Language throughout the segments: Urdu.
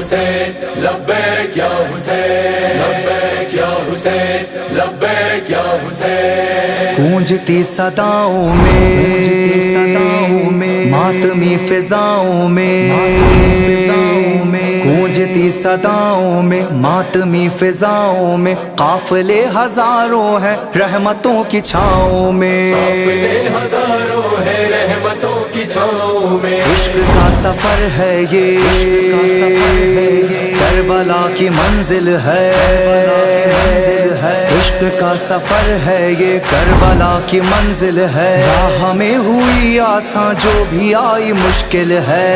حسین لبیک یا حسین لبیک یا حسین لبیک یا حسین گونجتی صداؤں میں ماتمی فضاؤں میں گونجتی صداؤں میں ماتمی فضاؤں میں قافلے ہزاروں ہیں رحمتوں کی چھاؤں میں قافلے ہزاروں ہیں رحمتوں کی چھاؤں میں عشق کا سفر ہے یہ کربلا کی منزل ہے عشق کا سفر ہے یہ کربلا کی منزل ہے راہ میں ہوئی آساں جو بھی آئی مشکل ہے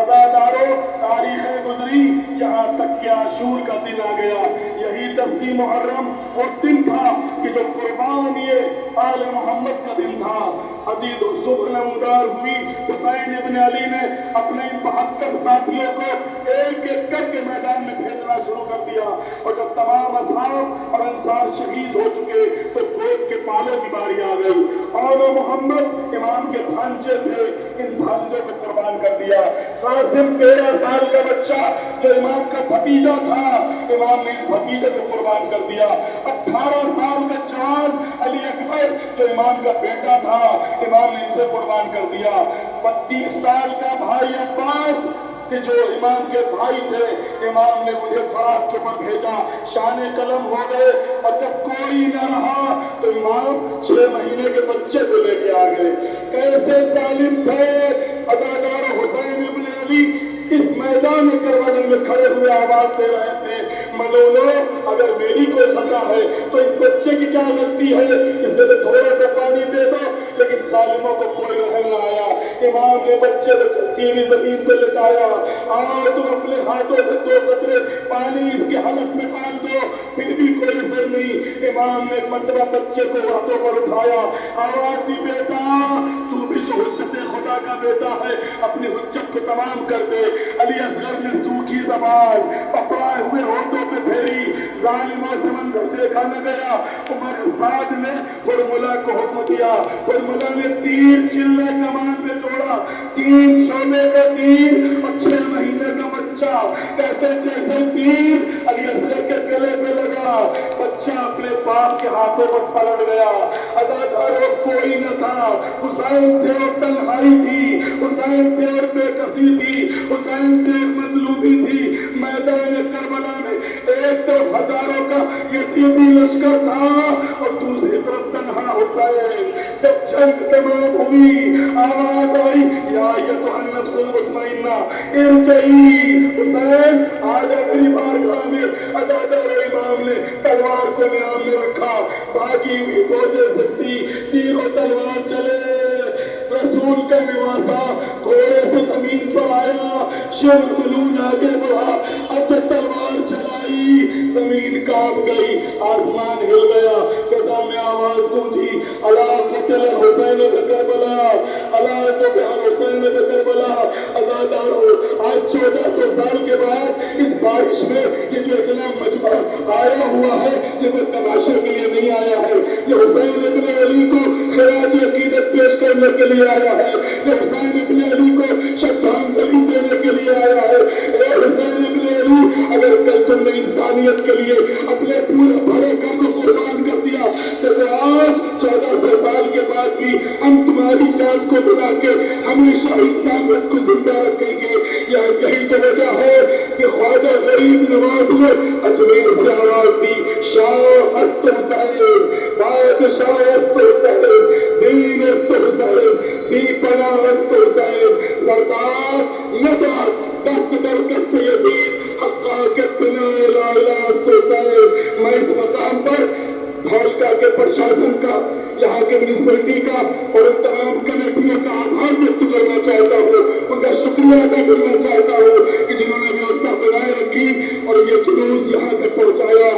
عزاداروں، تاریخیں گزری یہاں تک کہ عاشور کا دن آ گیا۔ یہی 10 محرم وہ دن تھا کہ جو قربانی آل محمد کا دن تھا۔ عزیز و صبح نمودار ہوئی، حسین ابن علی نے اپنے ان 72 ساتھیوں کو ایک ایک کر کے میدان میں بھیجنا شروع کر دیا، اور جب تمام اصحاب اور انصار شہید ہو چکے تو گود کے پالوں کی باری آ گئی۔ آل محمد امام کے بھانجے تھے، ان بھانجوں کو قربان کر دیا۔ قاسم 13 سال کا بچہ جو امام کا بھتیجا تھا، امام نے اس بھتیجے کو قربان کر دیا۔ 18 سال کا جوان علی اکبر جو امام کا بیٹا تھا، امام نے اسے قربان کر دیا۔ 32 سال کا بھائی عباس کہ جو امام کے بھائی تھے، امام نے مجھے فرات کے پر بھیجا، شان قلم ہو گئے، اور جب کوئی نہ رہا تو امام 6 مہینے کے بچے کو لے کے آ گئے۔ کیسے ظالم تھے عزادار حسین ابن علی! اس میدان کربلا میں کھڑے ہوئے آواز دے رہے تھے، ملولو اگر میری کوئی خطا ہے تو اس بچے کی کیا غلطی ہے، اسے تو تھوڑا سا پانی دے دو، لیکن ظالموں کو کوئی رحم نہ آیا۔ امام نے بچے کو چیری زمین سے لٹایا، آؤ تم اپنے ہاتھوں سے 2 قطرے پانی اس کے حلق میں ڈال دو، پھر بھی کوئی اثر نہیں۔ امام نے مرتبہ بچے کو ہاتھوں پر اٹھایا، آواز دی، بیٹا تو بھی تو حجت خدا کا بیٹا ہے، اپنی حجت کو تمام کر دے۔ علی اصغر نے سوکھی زبان پکڑائے ہوئے ہونٹوں پہ پھیری، ظالموں سے منظر دیکھا نہ گیا۔ عمر سعد نے فرملا کو حکم دیا، فرملا نے 3 چلے کمان پہ توڑا، 3 شعلے کا تیر اور 6 مہینے کا بچہ، کہتے جیسے تیر علی اصغر کے گلے پہ لگا، بچہ اپنے باپ کے ہاتھوں پر پلٹ گیا۔ عزاداروں کوئی نہ تھا، حسین تھے اور تنہائی تھی، حسین تھے اور بے کسی تھی، حسین تھے اور مظلومی تھی۔ میدان کربلا میں ایک طرف ہزاروں کا یتیمی لشکر تھا اور دوسری طرف تنہا حسین۔ جب جنگ تمام ہوئی، آواز آئی، یا ایھا النفس المطمئنہ ارجعی، حسین آج اپنی بارگاہ میں۔ عزادار امام نے تلوار کو نیام میں رکھا، بھاگی ہوئی فوجیں سکتی، تیر و تلوار چلے، رسول کا نواسا گھوڑے سے زمین پر آیا، شیر ملون آگے بڑھا، اب تلوار چلائی، زمین کانپ گئی، آسمان ہل گیا، فضا میں آواز گونجی، الا قتل حسین بکربلا، الا قتل حسین بکربلا۔ عزاداروں، آج 1400 سال کے بعد اس بارش میں یہ جو اتنا مجمع آیا ہوا ہے، یہ کوئی تماشے کے لیے نہیں آیا ہے، یہ حسین ابن علی کو خراج عقیدت پیش کرنے کے لیے آیا ہے، یہ حسین ابن علی کو شرفاندہی دینے کے لیے آیا ہے۔ اے حسین ابن علی، اگر کل تم نے انسانیت کے لیے اپنے پورے بھرے گھر کو قربان کر دیا تو آج 1400 سال کے بعد بھی ہم تمہاری جان کو بنا کے ہمیشہ انسانیت کو زندہ رکھیں گے۔ یہی تو وجہ ہے کہ خواجہ غریب نواز نے اجمیر سے آواز دی، شاہ حسین، بادشاہ حسین، دین حسین، بی پناہ حسین، سرکار نظر دست درکت سے یزید حقاقت بنا لا الہ حسین۔ میں اس مقام پر بھالکا کے پرشاسن کا، یہاں کے میونسپلٹی کا اور ان تمام کمیٹیوں کا آبھار ویکت کرنا چاہتا ہوں، ان کا شکریہ ادا کرنا چاہتا ہوں کہ جنہوں نے ویوستھا بنائے رکھی اور یہ جلوس یہاں تک پہنچایا۔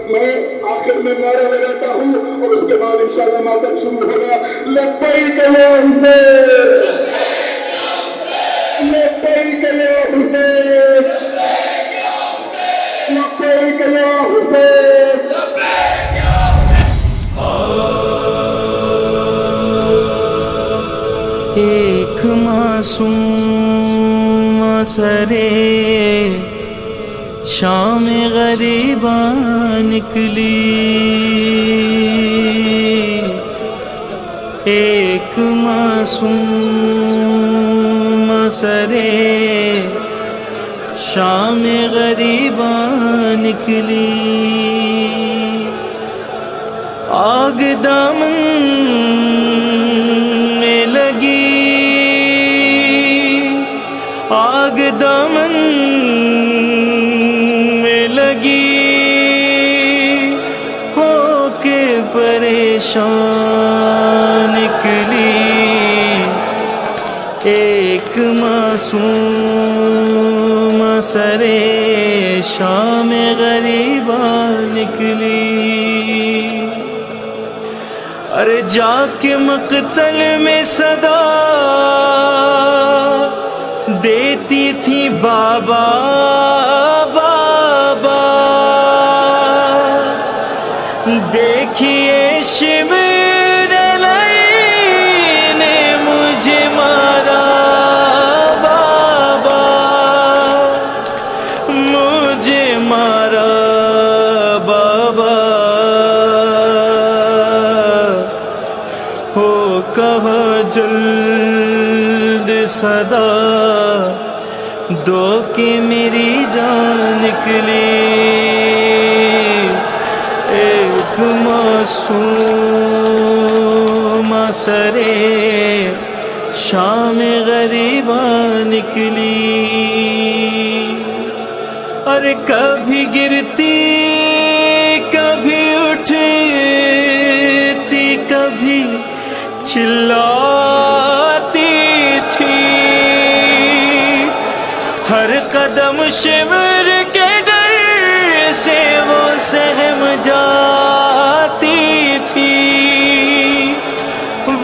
میں آخر میں نعرہ لگاتا ہوں اور اس کے بعد انشاءاللہ ماتم شروع ہوگا، لبیک یا حسین، لبیک یا حسین، لبیک یا حسین۔ ایک معصوم سرے شام غریباں نکلی، ایک معصوم سرے شام غریباں نکلی، آگ دامن میں لگی، آگ دامن میں لگی، ہو کے پریشان نکلی، ایک ماں معصوم سرے شام غریبا نکلی، ارے جا کے مقتل میں صدا دیتی تھی بابا بابا، دیکھیے شمر علی نے مجھے مارا بابا، مجھے مارا بابا، ہو کہاں جلد صدا دو کہ میری جان نکلی، ایک معصوم سرے شام غریبا نکلی، اور کبھی گرتی کبھی اٹھتی کبھی چلاتی تھی، ہر قدم شمر کے ڈر سے وہ سہم جاتی تھی،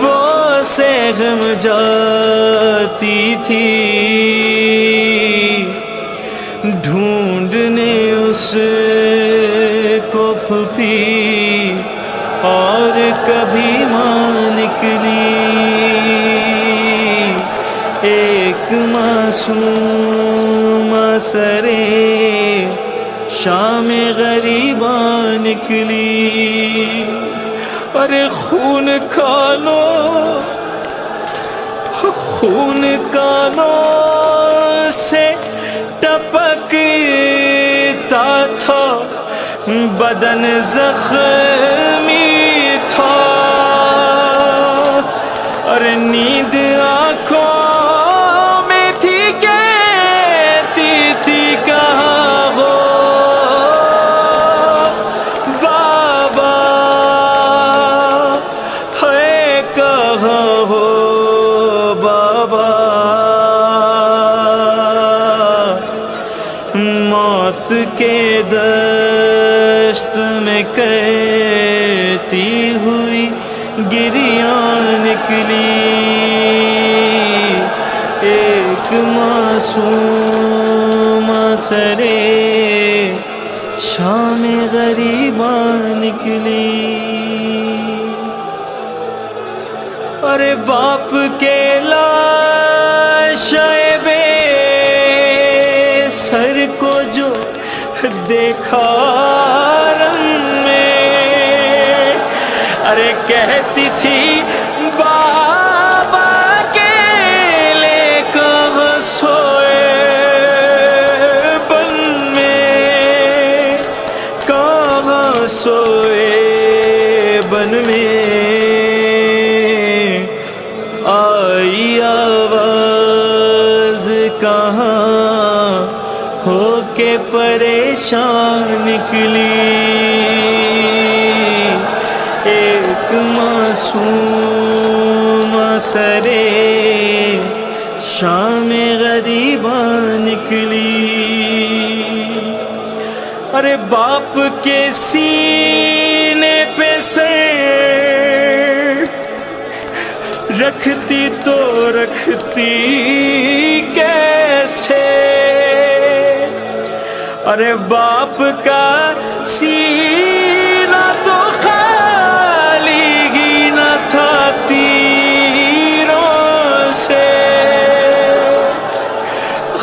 وہ سہم جاتی تھی، ڈھونڈنے اس کو پھپھی اور کبھی ماں نکلی، ایک معصوم سرے شام غریبا نکلی، ارے خون کانوں سے ٹپکتا تھا، بدن زخمی تھا، اور نیند آنکھوں میں تھی، کہتی تھی کہاں ہو بابا، ہے کہاں ہو بابا، موت کے دشت میں کرتی ہوئی گریاں نکلی، ایک معصوم سرے شام غریبا نکلی، ارے باپ کے لاشیں بے سر کو جو دیکھا رنگ میں، ارے کہتی تھی بابا اکیلے کہاں سوئے بن میں، کہاں سوئے بن میں، آئی آواز کہاں ہو کے پریشان نکلی، ایک معصوم سرے شام غریبا نکلی، ارے باپ کے سینے پہ سر رکھتی تو رکھتی کیسے، ارے باپ کا سینہ تو خالی ہی نہ تھا تیروں سے،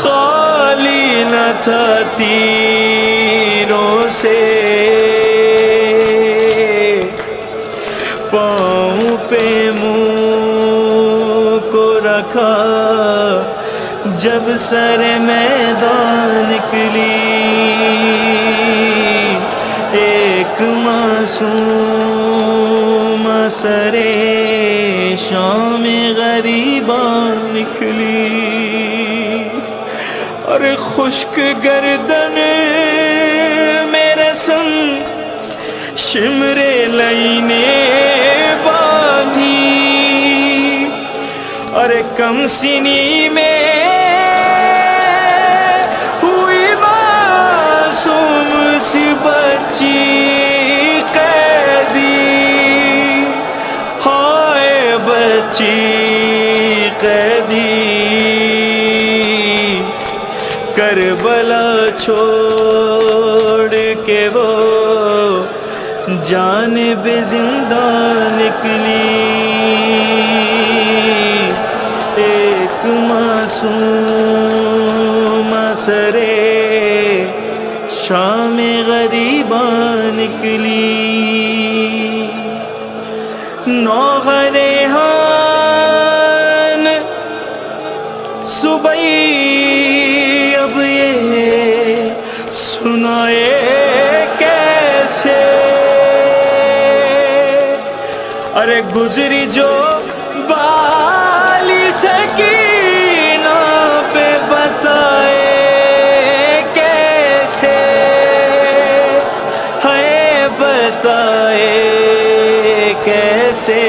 خالی نہ تھا تیروں سے، پاؤں پہ منہ کو رکھا جب سر میدان نکلی، ایک معصوم سرے شام غریبا نکلی، اور خشک گردن میں رسم شمر علی نے باندھی، اور کم سنی میں سی بچی قیدی، ہائے بچی قیدی، کربلا چھوڑ کے وہ جانب زندہ نکلی، ایک معصوم سرے شام غریباں نکلی، نوغریحان صبحی اب یہ سنائے کیسے، ارے گزری جو بالی سکینہ پہ بتائے کیسے، ہے بتائے کیسے،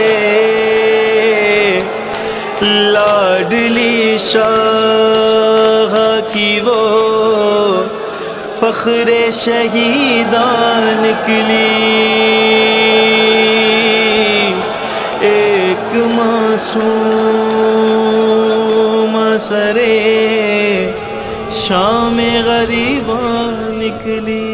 لاڈلی شاہ کی وہ فخر شہیدان نکلی، ایک معصوم سرے شام غریباں نکلی۔